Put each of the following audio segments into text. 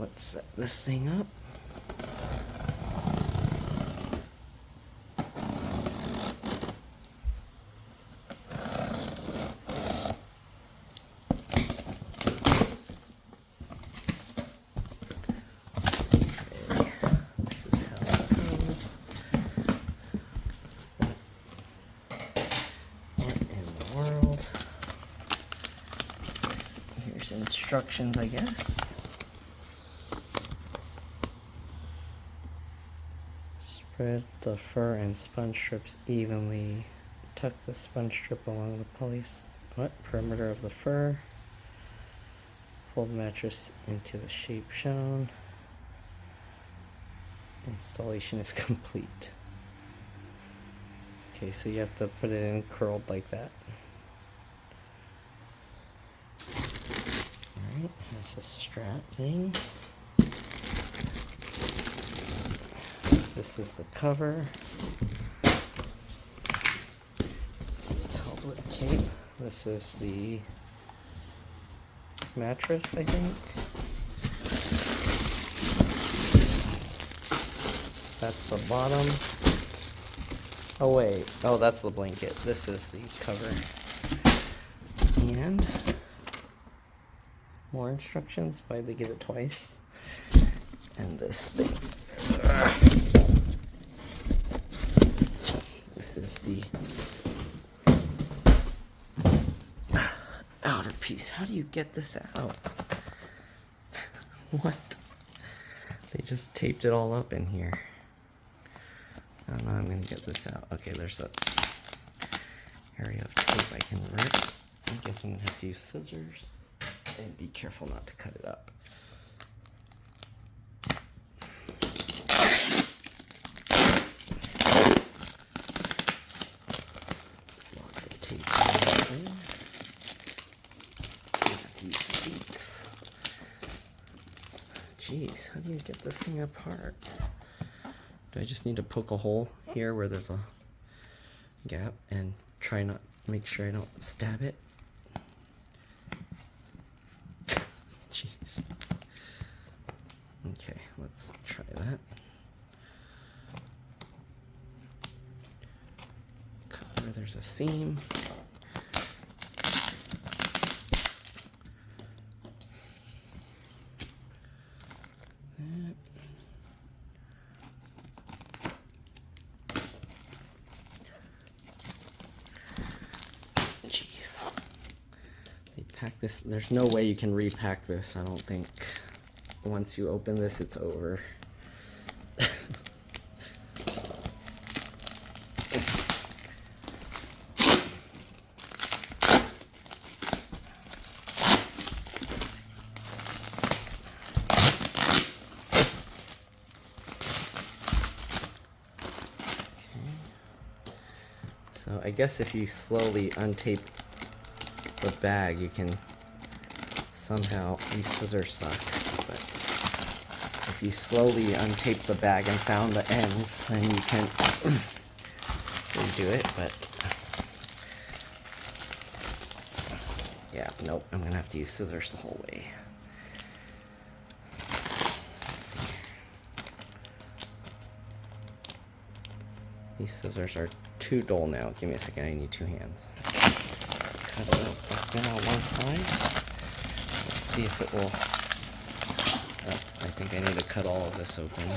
let's set this thing up. Instructions, I guess. Spread the fur and sponge strips evenly. Tuck the sponge strip along the perimeter of the fur. Fold the mattress into the shape shown. Installation is complete. Okay, so you have to put it in curled like that. Here's the strap thing. This is the cover. It's held with tape. This is the mattress, I think. That's the bottom. Oh wait, oh that's the blanket. This is the cover. And more instructions, why they give it twice. And this thing. This is the outer piece. How do you get this out? What? They just taped it all up in here. I don't know how I'm gonna get this out. Okay, there's a area of tape I can rip. I guess I'm gonna have to use scissors. And be careful not to cut it up. Lots of tape. Jeez, how do you get this thing apart? Do I just need to poke a hole here where there's a gap and try not make sure I don't stab it? Jeez. Okay, let's try that. Cover, there's a seam. Jeez. They pack this. There's no way you can repack this, I don't think. Once you open this, it's over. So I guess if you slowly untape the bag, you can somehow, these scissors suck, but if you slowly untape the bag and found the ends, then you can redo it, but yeah, nope, I'm gonna have to use scissors the whole way. Let's see. These scissors are too dull now. Give me a second, I need two hands. Cut it open on one side. Let's see if it will. Oh, I think I need to cut all of this open.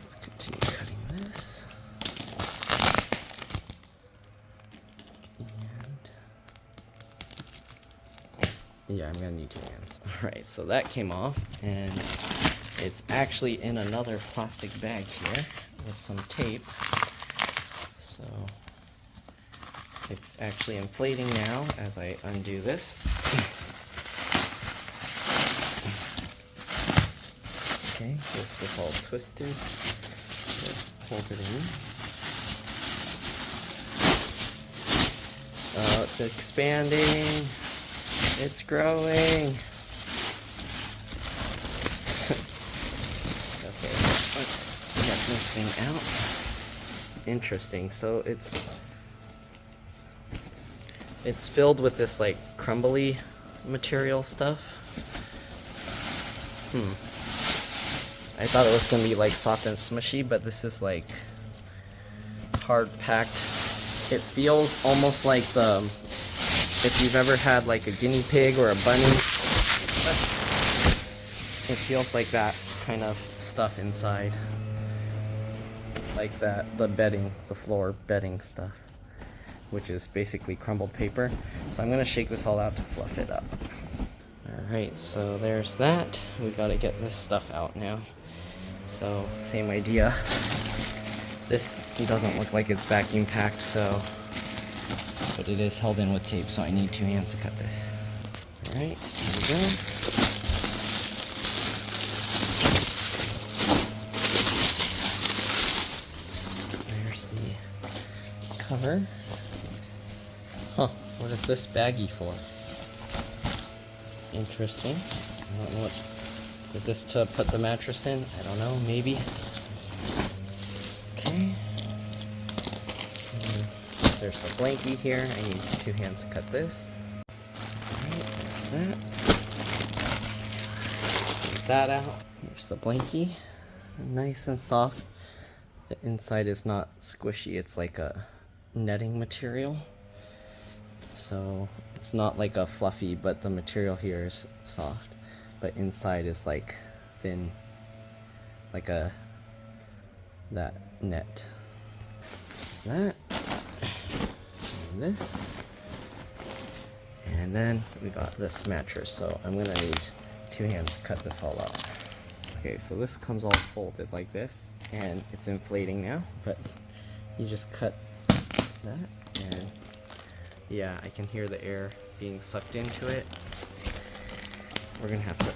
Let's continue cutting this. And yeah, I'm gonna need two hands. Alright, so that came off, and it's actually in another plastic bag here with some tape. So it's actually inflating now as I undo this. Okay, this is all twisted. Just hold it in. Oh, it's expanding. It's growing. Okay, let's get this thing out. Interesting. So it's It's filled with this like crumbly material stuff. I thought it was gonna be like soft and smushy, but this is like hard packed. It feels almost like if you've ever had like a guinea pig or a bunny, it feels like that kind of stuff inside. Like that, the bedding, the floor bedding stuff, which is basically crumbled paper. So I'm gonna shake this all out to fluff it up. Alright, so there's that. We gotta get this stuff out now. So, same idea. This doesn't look like it's vacuum packed, but it is held in with tape, so I need 2 hands to cut this. Alright, here we go. There's the cover. Huh, what is this baggie for? Interesting. I don't know what. Is this to put the mattress in? I don't know, maybe. Okay. There's the blankie here. I need 2 hands to cut this. Alright, there's that. Take that out. Here's the blankie. Nice and soft. The inside is not squishy, it's like a netting material. So it's not like a fluffy, but the material here is soft. But inside is like thin, like that net. There's that. And this. And then we got this mattress, so I'm gonna need 2 hands to cut this all out. Okay, so this comes all folded like this, and it's inflating now, but you just cut that, and yeah, I can hear the air being sucked into it. We're gonna have to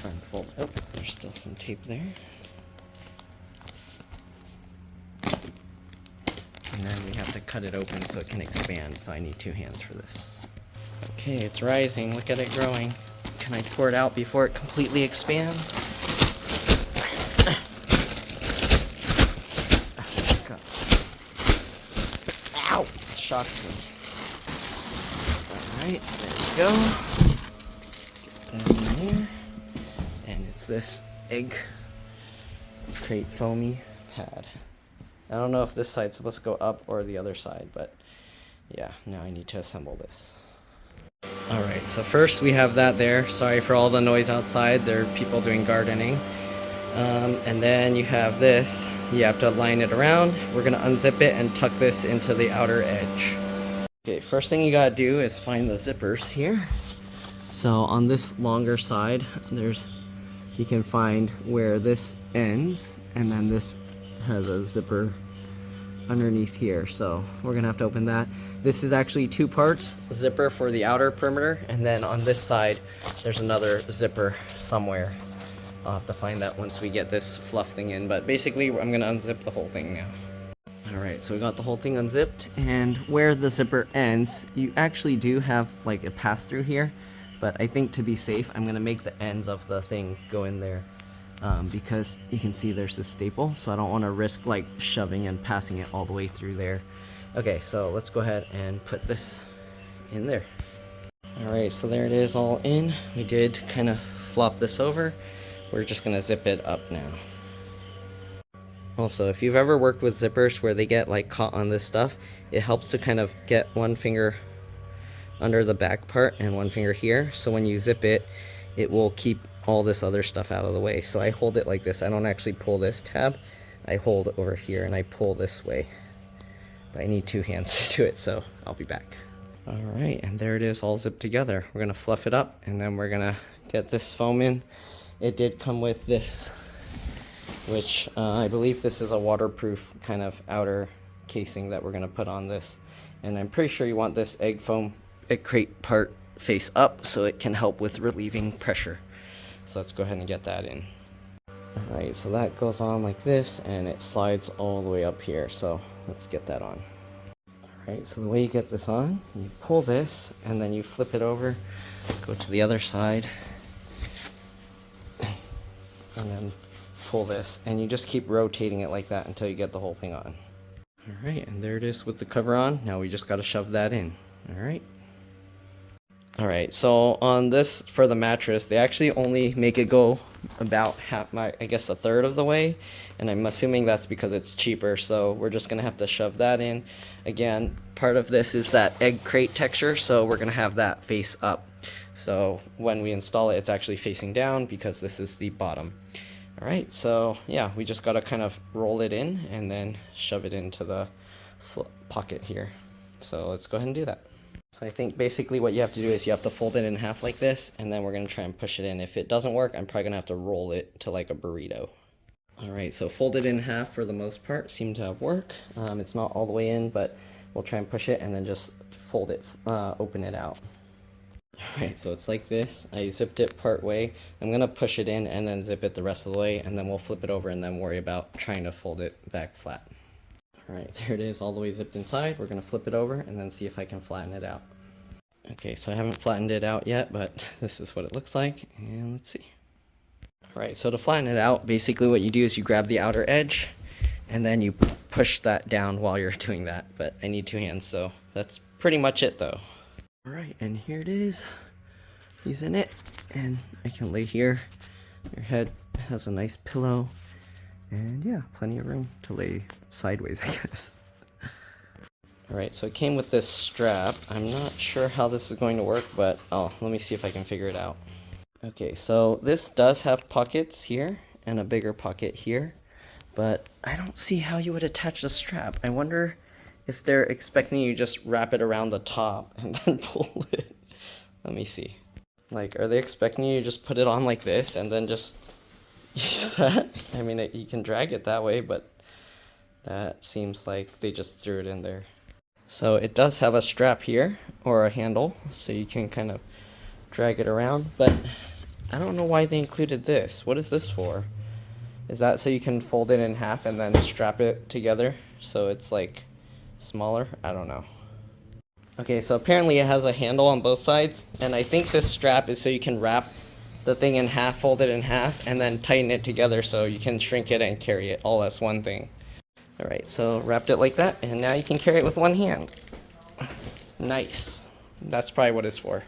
unfold. Oh, there's still some tape there. And then we have to cut it open so it can expand, so I need 2 hands for this. Okay, it's rising. Look at it growing. Can I pour it out before it completely expands? Ow! It shocked me. Alright, there we go. Get that in there. And it's this egg crate foamy pad. I don't know if this side's supposed to go up or the other side, but yeah, now I need to assemble this. Alright, so first we have that there. Sorry for all the noise outside. There are people doing gardening. And then you have this. You have to line it around. We're going to unzip it and tuck this into the outer edge. Okay, first thing you gotta do is find the zippers here. So on this longer side, you can find where this ends, and then this has a zipper underneath here. So we're gonna have to open that. This is actually 2 parts, a zipper for the outer perimeter, and then on this side, there's another zipper somewhere. I'll have to find that once we get this fluff thing in, but basically I'm gonna unzip the whole thing now. Alright, so we got the whole thing unzipped, and where the zipper ends, you actually do have like a pass-through here, but I think to be safe, I'm gonna make the ends of the thing go in there, because you can see there's this staple, so I don't want to risk like shoving and passing it all the way through there. Okay, so let's go ahead and put this in there. Alright, so there it is all in. We did kind of flop this over. We're just gonna zip it up now. Also, if you've ever worked with zippers where they get like caught on this stuff, it helps to kind of get one finger under the back part and one finger here, so when you zip it, it will keep all this other stuff out of the way. So I hold it like this. I don't actually pull this tab. I hold over here and I pull this way. But I need 2 hands to do it, so I'll be back. Alright, and there it is all zipped together. We're gonna fluff it up and then we're gonna get this foam in. It did come with this, which I believe this is a waterproof kind of outer casing that we're gonna put on this. And I'm pretty sure you want this egg crate part face up so it can help with relieving pressure. So let's go ahead and get that in. Alright, so that goes on like this and it slides all the way up here, so let's get that on. Alright, so the way you get this on, you pull this and then you flip it over, go to the other side, and then pull this, and you just keep rotating it like that until you get the whole thing on. Alright, and there it is with the cover on. Now we just gotta shove that in. Alright. Alright, so on this, for the mattress, they actually only make it go about I guess a third of the way, and I'm assuming that's because it's cheaper, so we're just gonna have to shove that in. Again, part of this is that egg crate texture, so we're gonna have that face up. So when we install it, it's actually facing down because this is the bottom. Alright, so yeah, we just gotta kind of roll it in and then shove it into the pocket here. So let's go ahead and do that. So I think basically what you have to do is you have to fold it in half like this, and then we're going to try and push it in. If it doesn't work, I'm probably going to have to roll it to like a burrito. Alright, so fold it in half for the most part. Seemed to have worked. It's not all the way in, but we'll try and push it and then just fold it, open it out. Alright, so it's like this. I zipped it part way. I'm going to push it in and then zip it the rest of the way, and then we'll flip it over and then worry about trying to fold it back flat. Alright, there it is, all the way zipped inside. We're going to flip it over and then see if I can flatten it out. Okay, so I haven't flattened it out yet, but this is what it looks like, and let's see. Alright, so to flatten it out, basically what you do is you grab the outer edge, and then you push that down while you're doing that, but I need 2 hands, so that's pretty much it though. Alright, and here it is. He's in it, and I can lay here. Your head has a nice pillow, and yeah, plenty of room to lay sideways, I guess. Alright, so it came with this strap. I'm not sure how this is going to work, but let me see if I can figure it out. Okay, so this does have pockets here and a bigger pocket here, but I don't see how you would attach the strap. I wonder if they're expecting you to just wrap it around the top and then pull it. Let me see. Like, are they expecting you to just put it on like this and then just use that? I mean, you can drag it that way, but that seems like they just threw it in there. So it does have a strap here, or a handle, so you can kind of drag it around, but I don't know why they included this. What is this for? Is that so you can fold it in half and then strap it together so it's like smaller? I don't know. Okay, so apparently it has a handle on both sides, and I think this strap is so you can wrap the thing in half, fold it in half, and then tighten it together so you can shrink it and carry it all as one thing. Alright, so wrapped it like that, and now you can carry it with one hand. Nice. That's probably what it's for.